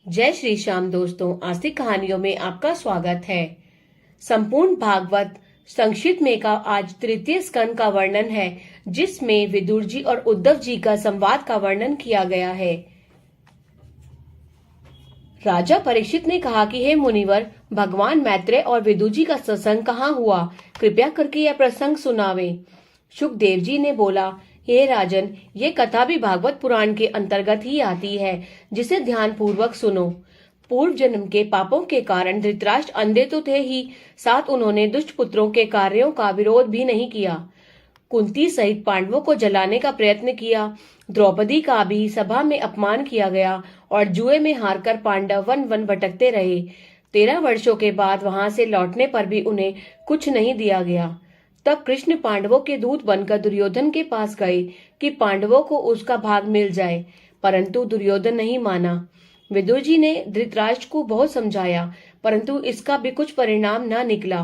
जय श्री श्याम दोस्तों, आस्तिक कहानियों में आपका स्वागत है। संपूर्ण भागवत संक्षिप्त में का आज तृतीय स्कंद का वर्णन है, जिसमें विदुर जी और उद्धव जी का संवाद का वर्णन किया गया है। राजा परीक्षित ने कहा कि हे मुनिवर, भगवान मैत्रेय और विदुर जी का सत्संग कहाँ हुआ? कृपया करके यह प्रसंग सुनावे। शुकदेव जी ने बोला, हे राजन, ये कथा भी भागवत पुराण के अंतर्गत ही आती है, जिसे ध्यान पूर्वक सुनो। पूर्व जन्म के पापों के कारण धृतराष्ट्र अंधे तो थे ही, साथ उन्होंने दुष्ट पुत्रों के कार्यों का विरोध भी नहीं किया। कुंती सहित पांडवों को जलाने का प्रयत्न किया। द्रौपदी का भी सभा में अपमान किया गया और जुए में हारकर पांडव वन वन भटकते रहे। 13 वर्षों के बाद वहां से लौटने पर भी उन्हें कुछ नहीं दिया गया। तब कृष्ण पांडवों के दूत बनकर दुर्योधन के पास गए कि पांडवों को उसका भाग मिल जाए, परंतु दुर्योधन नहीं माना। विदुर जी ने धृतराष्ट्र को बहुत समझाया, परंतु इसका भी कुछ परिणाम न निकला,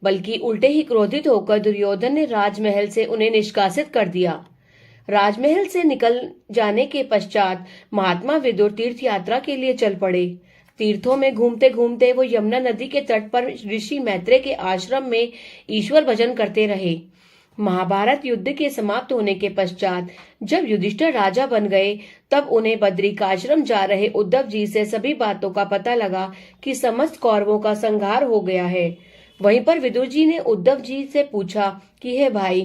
बल्कि उल्टे ही क्रोधित होकर दुर्योधन ने राजमहल से उन्हें निष्कासित कर दिया। राजमहल से निकल जाने के पश्चात महात्मा विदुर तीर्थ यात्रा के लिए चल पड़े। तीर्थों में घूमते घूमते वो यमुना नदी के तट पर ऋषि मैत्रेय के आश्रम में ईश्वर भजन करते रहे। महाभारत युद्ध के समाप्त होने के पश्चात जब युधिष्ठिर राजा बन गए, तब उन्हें बद्रिकाश्रम जा रहे उद्धव जी से सभी बातों का पता लगा कि समस्त कौरवों का संहार हो गया है। वहीं पर विदुर जी ने उद्धव जी से पूछा कि हे भाई,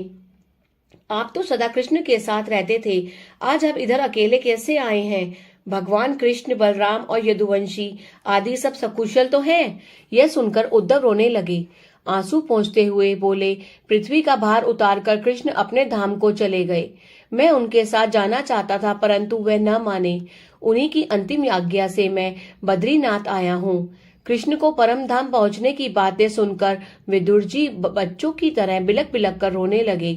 आप तो सदा कृष्ण के साथ रहते थे, आज आप इधर अकेले कैसे आए हैं? भगवान कृष्ण, बलराम और यदुवंशी आदि सब सकुशल तो हैं? यह सुनकर उद्धव रोने लगे। आंसू पोंछते हुए बोले, पृथ्वी का भार उतारकर कृष्ण अपने धाम को चले गए। मैं उनके साथ जाना चाहता था, परंतु वह न माने। उन्हीं की अंतिम आज्ञा से मैं बद्रीनाथ आया हूँ। कृष्ण को परम धाम पहुंचने की बातें सुनकर विदुर जी बच्चों की तरह बिलक बिलक कर रोने लगे।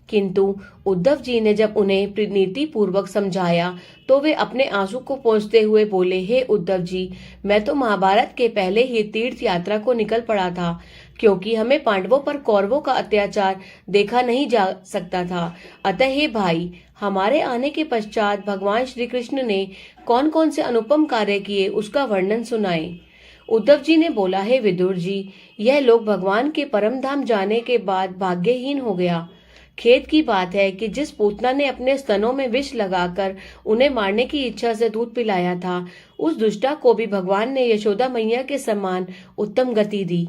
किंतु उद्धव जी ने जब उन्हें नीति पूर्वक समझाया, तो वे अपने आंसू को पोंछते हुए बोले, हे उद्धव जी, मैं तो महाभारत के पहले ही तीर्थ यात्रा को निकल पड़ा था, क्योंकि हमें पांडवों पर कौरवों का अत्याचार देखा नहीं जा सकता था। अतः हे भाई, हमारे आने के पश्चात भगवान श्री कृष्ण ने कौन कौन से अनुपम कार्य किए, उसका वर्णन सुनाए। उद्धव जी ने बोला, हे विदुर जी, यह लोग भगवान के परम धाम जाने के बाद भाग्यहीन हो गया। खेद की बात है कि जिस पूतना ने अपने स्तनों में विष लगाकर उन्हें मारने की इच्छा से दूध पिलाया था, उस दुष्टा को भी भगवान ने यशोदा मैया के समान उत्तम गति दी।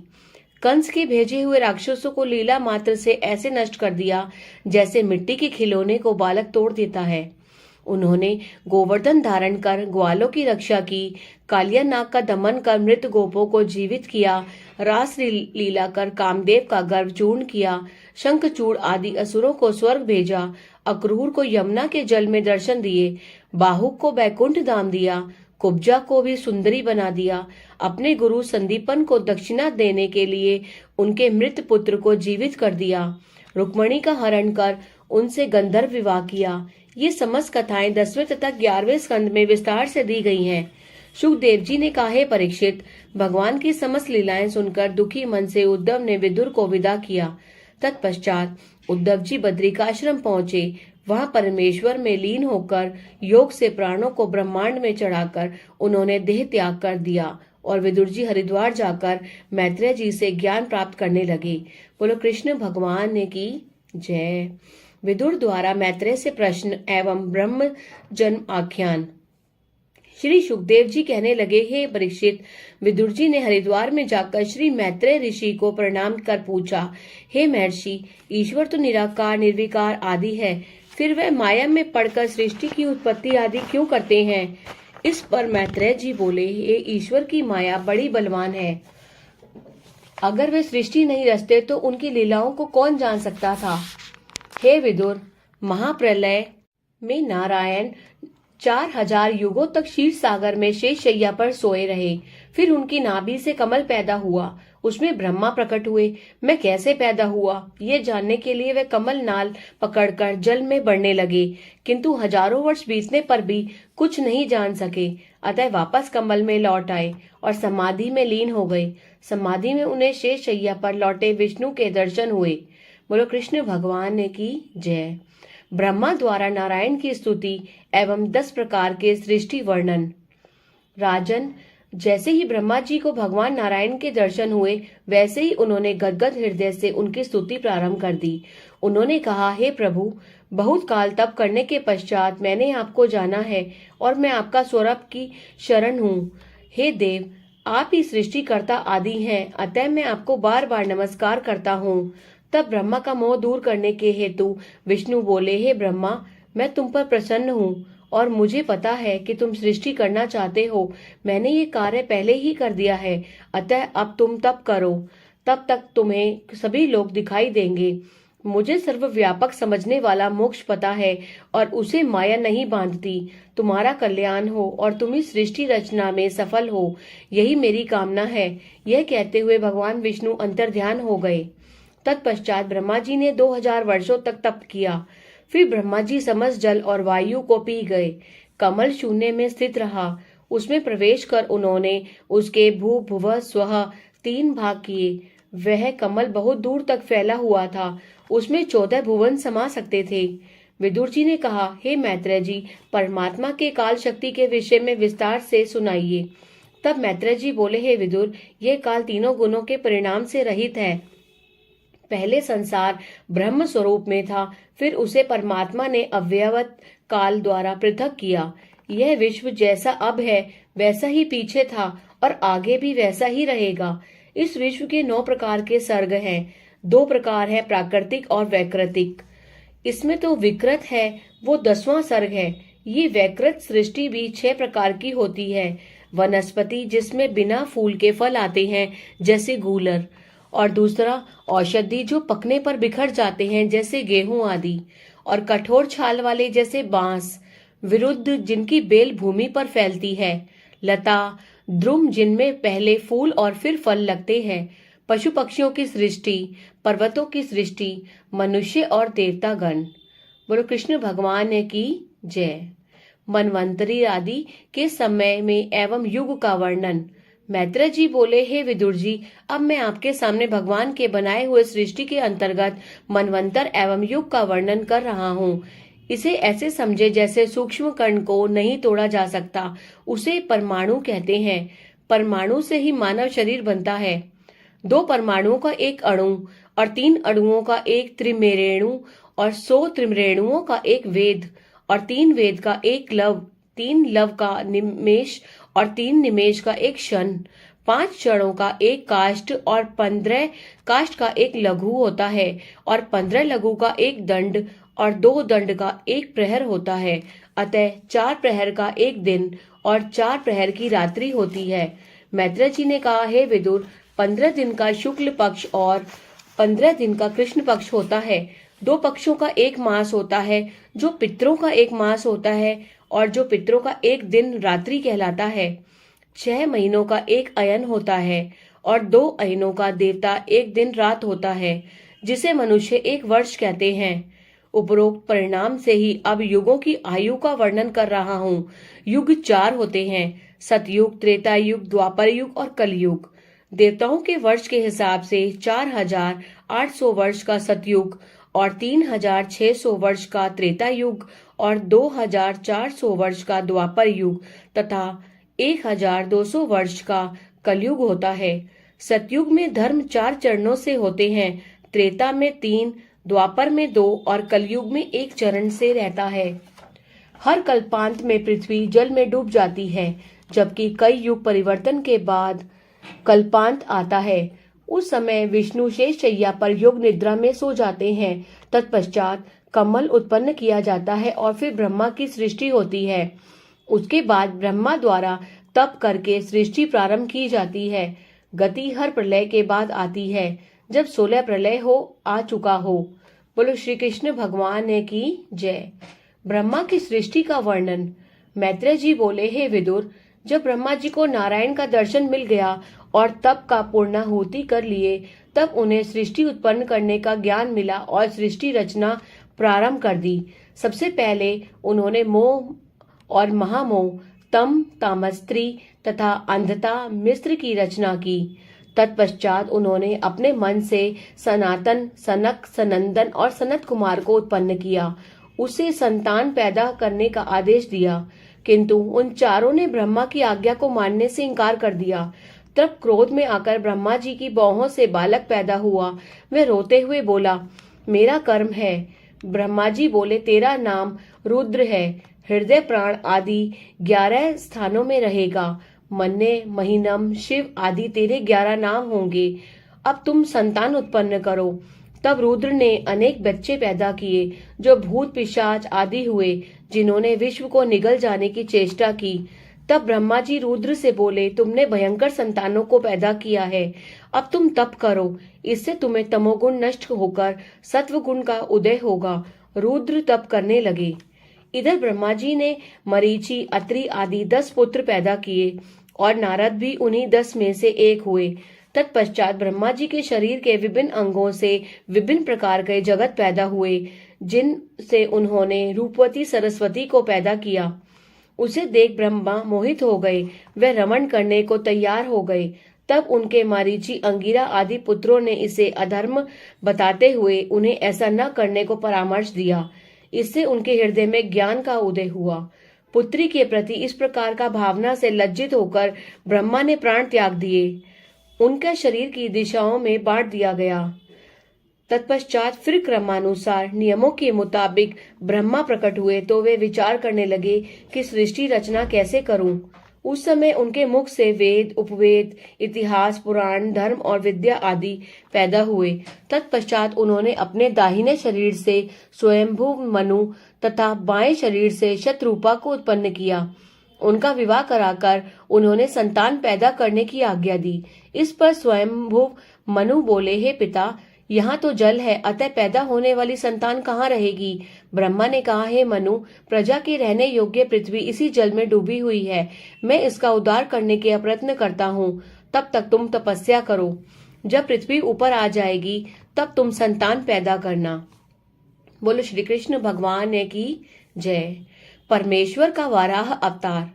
कंस के भेजे हुए राक्षसों को लीला मात्र से ऐसे नष्ट कर दिया, जैसे मिट्टी के खिलौने को बालक तोड़ देता है। उन्होंने गोवर्धन धारण कर ग्वालों की रक्षा की, कालिया नाग का दमन कर मृत गोपों को जीवित किया, रास लीला कर कामदेव का गर्भ चूर्ण किया, शंखचूड़ आदि असुरों को स्वर्ग भेजा, अक्रूर को यमुना के जल में दर्शन दिए, बाहुक को बैकुंठ धाम दिया, कुब्जा को भी सुंदरी बना दिया, अपने गुरु संदीपन को दक्षिणा देने के लिए उनके मृत पुत्र को जीवित कर दिया, रुक्मणी का हरण कर उनसे गंधर्व विवाह किया। ये समस्त कथाएं 10वें तथा 11वें स्कंद में विस्तार से दी गई हैं। शुकदेव जी ने कहा, हे परीक्षित, भगवान की समस्त लीलाएं सुनकर दुखी मन से उद्धव ने विदुर को विदा किया। तत्पश्चात उद्धव जी बद्रिकाश्रम पहुंचे। वहां परमेश्वर में लीन होकर योग से प्राणों को ब्रह्मांड में चढ़ाकर उन्होंने देह त्याग कर दिया और विदुर जी हरिद्वार जाकर मैत्रेय जी से ज्ञान प्राप्त करने लगे। बोलो कृष्ण भगवान ने की जय। विदुर द्वारा मैत्रेय से प्रश्न एवं ब्रह्म जन्म आख्यान। श्री सुखदेव जी कहने लगे, हे परीक्षित, विदुर जी ने हरिद्वार में जाकर श्री मैत्रेय ऋषि को प्रणाम कर पूछा, हे महर्षि, ईश्वर तो निराकार निर्विकार आदि है, फिर वह माया में पड़कर सृष्टि की उत्पत्ति आदि क्यों करते हैं? इस पर मैत्रेय जी बोले, हे ईश्वर की माया बड़ी बलवान है। अगर वे सृष्टि नहीं रचते तो उनकी लीलाओं को कौन जान सकता था? हे विदुर, महाप्रलय में नारायण 4000 युगों तक क्षीर सागर में शेष शैया पर सोए रहे। फिर उनकी नाभि से कमल पैदा हुआ, उसमें ब्रह्मा प्रकट हुए। मैं कैसे पैदा हुआ, ये जानने के लिए वे कमल नाल पकड़कर जल में बढ़ने लगे, किंतु हजारों वर्ष बीतने पर भी कुछ नहीं जान सके। अतः वापस कमल में लौट आए और समाधि में लीन हो गए। समाधि में उन्हें शेष शैया पर लौटे विष्णु के दर्शन हुए। बोलो कृष्ण भगवान ने की जय। ब्रह्मा द्वारा नारायण की स्तुति एवं 10 प्रकार के सृष्टि वर्णन। राजन, जैसे ही ब्रह्मा जी को भगवान नारायण के दर्शन हुए, वैसे ही उन्होंने गदगद हृदय से उनकी स्तुति प्रारंभ कर दी। उन्होंने कहा, हे प्रभु, बहुत काल तप करने के पश्चात मैंने आपको जाना है और मैं आपका सौरभ की शरण हूँ। हे देव, आप ही सृष्टिकर्ता आदि हैं, अतः मैं आपको बार बार नमस्कार करता हूँ। तब ब्रह्मा का मोह दूर करने के हेतु विष्णु बोले, हे ब्रह्मा, मैं तुम पर प्रसन्न हूँ और मुझे पता है कि तुम सृष्टि करना चाहते हो। मैंने ये कार्य पहले ही कर दिया है, अतः अब तुम तप करो। तब तक तुम्हें सभी लोग दिखाई देंगे। मुझे सर्वव्यापक समझने वाला मोक्ष पता है और उसे माया नहीं बांधती। तुम्हारा कल्याण हो और तुम इस सृष्टि रचना में सफल हो, यही मेरी कामना है। यह कहते हुए भगवान विष्णु अंतर्ध्यान हो गए। तत्पश्चात ब्रह्मा जी ने 2000 वर्षों तक तप किया। फिर ब्रह्मा जी समस्त जल और वायु को पी गए। कमल शून्य में स्थित रहा। उसमें प्रवेश कर उन्होंने उसके भू भुव स्वः 3 भाग किए। वह कमल बहुत दूर तक फैला हुआ था। उसमें 14 भुवन समा सकते थे। विदुर जी ने कहा, हे मैत्रेय जी, परमात्मा के काल शक्ति के विषय में विस्तार से सुनाइए। तब मैत्रेय जी बोले, हे विदुर, यह काल तीनों गुणों के परिणाम से रहित है। पहले संसार ब्रह्म स्वरूप में था, फिर उसे परमात्मा ने अव्यवत काल द्वारा पृथक किया। यह विश्व जैसा अब है वैसा ही पीछे था और आगे भी वैसा ही रहेगा। इस विश्व के 9 प्रकार के सर्ग हैं। 2 प्रकार है, प्राकृतिक और वैकृतिक। इसमें तो विकृत है वो 10वां सर्ग है। ये वैकृत सृष्टि भी 6 प्रकार की होती है। वनस्पति, जिसमें बिना फूल के फल आते हैं जैसे गूलर, और दूसरा औषधि जो पकने पर बिखर जाते हैं जैसे गेहूं आदि, और कठोर छाल वाले जैसे बांस, विरुद्ध जिनकी बेल भूमि पर फैलती है, लता, द्रुम जिनमें पहले फूल और फिर फल लगते हैं, पशु पक्षियों की सृष्टि, पर्वतों की सृष्टि, मनुष्य और देवता गण। बोलो कृष्ण भगवान की जय। मनवंतरी आदि के समय में एवं युग का वर्णन। मैत्रेय जी बोले, हे विदुर जी, अब मैं आपके सामने भगवान के बनाए हुए सृष्टि के अंतर्गत मनवंतर एवं युग का वर्णन कर रहा हूँ। इसे ऐसे समझे जैसे सूक्ष्म कण को नहीं तोड़ा जा सकता, उसे परमाणु कहते हैं। परमाणु से ही मानव शरीर बनता है। 2 परमाणुओं का एक अणु और 3 अणुओं का एक त्रिमेरेणु और 100 त्रिमेरेणुओं का एक वेद और 3 वेद का एक लव, 3 लव का निमेष और 3 निमेष का एक क्षण, 5 क्षणों का एक काष्ठ और 15 काष्ठ का एक लघु होता है और 15 लघु का एक दंड और 2 दंड का एक प्रहर होता है। अतः 4 प्रहर का एक दिन और 4 प्रहर की रात्रि होती है। मैत्रेय जी ने कहा, हे विदुर, 15 दिन का शुक्ल पक्ष और 15 दिन का कृष्ण पक्ष होता है। 2 पक्षों का एक मास होता है, जो पितरों का एक मास होता है और जो पितरों का एक दिन रात्रि कहलाता है। 6 महीनों का एक अयन होता है और 2 अयनों का देवता एक दिन रात होता है, जिसे मनुष्य एक वर्ष कहते हैं। उपरोक्त परिणाम से ही अब युगों की आयु का वर्णन कर रहा हूँ। युग 4 होते हैं, सतयुग, त्रेता युग, द्वापर युग और कलयुग। देवताओं के वर्ष के हिसाब से 4800 वर्ष का सतयुग और 3600 वर्ष का त्रेता युग और 2400 वर्ष का द्वापर युग तथा 1200 वर्ष का कलयुग होता है। सतयुग में धर्म 4 चरणों से होते हैं, त्रेता में 3, द्वापर में 2 और कलयुग में 1 चरण से रहता है। हर कल्पांत में पृथ्वी जल में डूब जाती है, जबकि कई युग परिवर्तन के बाद कल्पांत आता है। उस समय विष्णु शेष शैया पर योग निद्रा में सो जाते हैं। तत्पश्चात कमल उत्पन्न किया जाता है और फिर ब्रह्मा की सृष्टि होती है। उसके बाद ब्रह्मा द्वारा तप करके सृष्टि प्रारंभ की जाती है। गति हर प्रलय के बाद आती है, जब 16 प्रलय आ चुका हो। बोलो श्री कृष्ण भगवान की जय। ब्रह्मा की सृष्टि का वर्णन। मैत्रेय जी बोले, हे विदुर, जब ब्रह्मा जी को नारायण का दर्शन मिल गया और तप का पूर्णाहुति कर लिए, तब उन्हें सृष्टि उत्पन्न करने का ज्ञान मिला और सृष्टि रचना प्रारंभ कर दी। सबसे पहले उन्होंने मोह और महामोह, तम तामस स्त्री तथा अंधता मिस्र की रचना की। तत्पश्चात उन्होंने अपने मन से सनातन, सनक, सनंदन और सनत कुमार को उत्पन्न किया। उसे संतान पैदा करने का आदेश दिया, किंतु उन चारों ने ब्रह्मा की आज्ञा को मानने से इनकार कर दिया। तब क्रोध में आकर ब्रह्मा जी की बाहों से बालक पैदा हुआ। वह रोते हुए बोला, मेरा कर्म है। ब्रह्मा जी बोले, तेरा नाम रुद्र है। हृदय प्राण आदि 11 स्थानों में रहेगा। मन्ने, महीनम, शिव आदि तेरे 11 नाम होंगे। अब तुम संतान उत्पन्न करो। तब रुद्र ने अनेक बच्चे पैदा किए, जो भूत पिशाच आदि हुए, जिन्होंने विश्व को निगल जाने की चेष्टा की। तब ब्रह्मा जी रुद्र से बोले, तुमने भयंकर संतानों को पैदा किया है, अब तुम तप करो, इससे तुम्हें तमोगुण नष्ट होकर सत्व गुण का उदय होगा। रुद्र तप करने लगे। इधर ब्रह्मा जी ने मरीचि, अत्रि आदि 10 पुत्र पैदा किए और नारद भी उन्हीं 10 में से एक हुए। तत्पश्चात ब्रह्मा जी के शरीर के विभिन्न अंगों से विभिन्न प्रकार के जगत पैदा हुए, जिनसे उन्होंने रूपवती सरस्वती को पैदा किया। उसे देख ब्रह्मा मोहित हो गए, वे रमण करने को तैयार हो गए। तब उनके मारीची, अंगिरा आदि पुत्रों ने इसे अधर्म बताते हुए उन्हें ऐसा न करने को परामर्श दिया। इससे उनके हृदय में ज्ञान का उदय हुआ। पुत्री के प्रति इस प्रकार का भावना से लज्जित होकर ब्रह्मा ने प्राण त्याग दिए। उनका शरीर की दिशाओं में बांट दिया गया। तत्पश्चात फिर क्रमानुसार नियमों के मुताबिक ब्रह्मा प्रकट हुए तो वे विचार करने लगे कि सृष्टि रचना कैसे करूं। उस समय उनके मुख से वेद, उपवेद, इतिहास, पुराण, धर्म और विद्या आदि पैदा हुए। तत्पश्चात उन्होंने अपने दाहिने शरीर से स्वयंभू मनु तथा बाएं शरीर से शतरूपा को उत्पन्न किया। उनका विवाह कराकर उन्होंने संतान पैदा करने की आज्ञा दी। इस पर स्वयंभू मनु बोले, हे पिता, यहाँ तो जल है, अतः पैदा होने वाली संतान कहाँ रहेगी? ब्रह्मा ने कहा, हे मनु, प्रजा के रहने योग्य पृथ्वी इसी जल में डूबी हुई है। मैं इसका उद्धार करने के प्रयत्न करता हूँ, तब तक तुम तपस्या करो। जब पृथ्वी ऊपर आ जाएगी तब तुम संतान पैदा करना। बोलो श्री कृष्ण भगवान की जय। परमेश्वर का वाराह अवतार।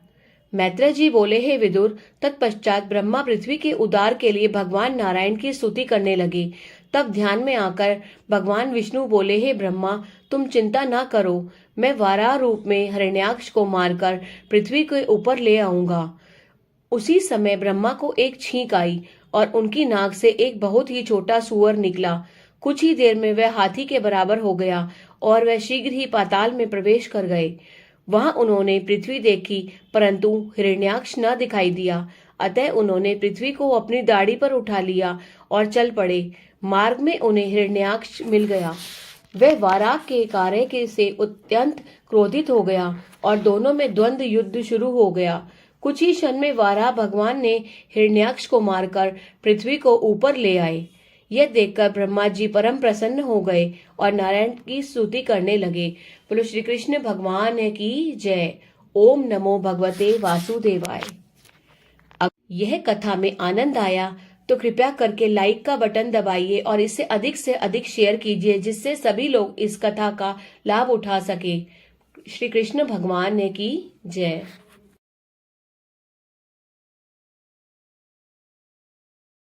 मैत्रेय जी बोले, हे विदुर, तत्पश्चात ब्रह्मा पृथ्वी के उद्धार के लिए भगवान नारायण की स्तुति करने लगे। तब ध्यान में आकर भगवान विष्णु बोले, हे ब्रह्मा, तुम चिंता न करो, मैं वाराह रूप में हिरण्याक्ष को मारकर पृथ्वी के ऊपर ले आऊंगा। उसी समय ब्रह्मा को एक छींक आई और उनकी नाक से एक बहुत ही छोटा सूअर निकला। कुछ ही देर में वह हाथी के बराबर हो गया और वह शीघ्र ही पाताल में प्रवेश कर गए। वहां उन्होंने पृथ्वी देखी, परंतु हिरण्याक्ष न दिखाई दिया। अतः उन्होंने पृथ्वी को अपनी दाढ़ी पर उठा लिया और चल पड़े। मार्ग में उन्हें हिरण्याक्ष मिल गया। वह वाराह के कार्य के से अत्यंत क्रोधित हो गया और दोनों में द्वंद्व युद्ध शुरू हो गया। कुछ ही क्षण में वाराह भगवान ने हिरण्याक्ष को मारकर पृथ्वी को ऊपर ले आए। यह देखकर ब्रह्मा जी परम प्रसन्न हो गए और नारायण की स्तुति करने लगे। बोलो श्री कृष्ण भगवान की जय। ओम नमो भगवते वासुदेवाय। यह कथा में आनंद आया तो कृपया करके लाइक का बटन दबाइए और इसे अधिक से अधिक शेयर कीजिए, जिससे सभी लोग इस कथा का लाभ उठा सके। श्री कृष्ण भगवान की जय।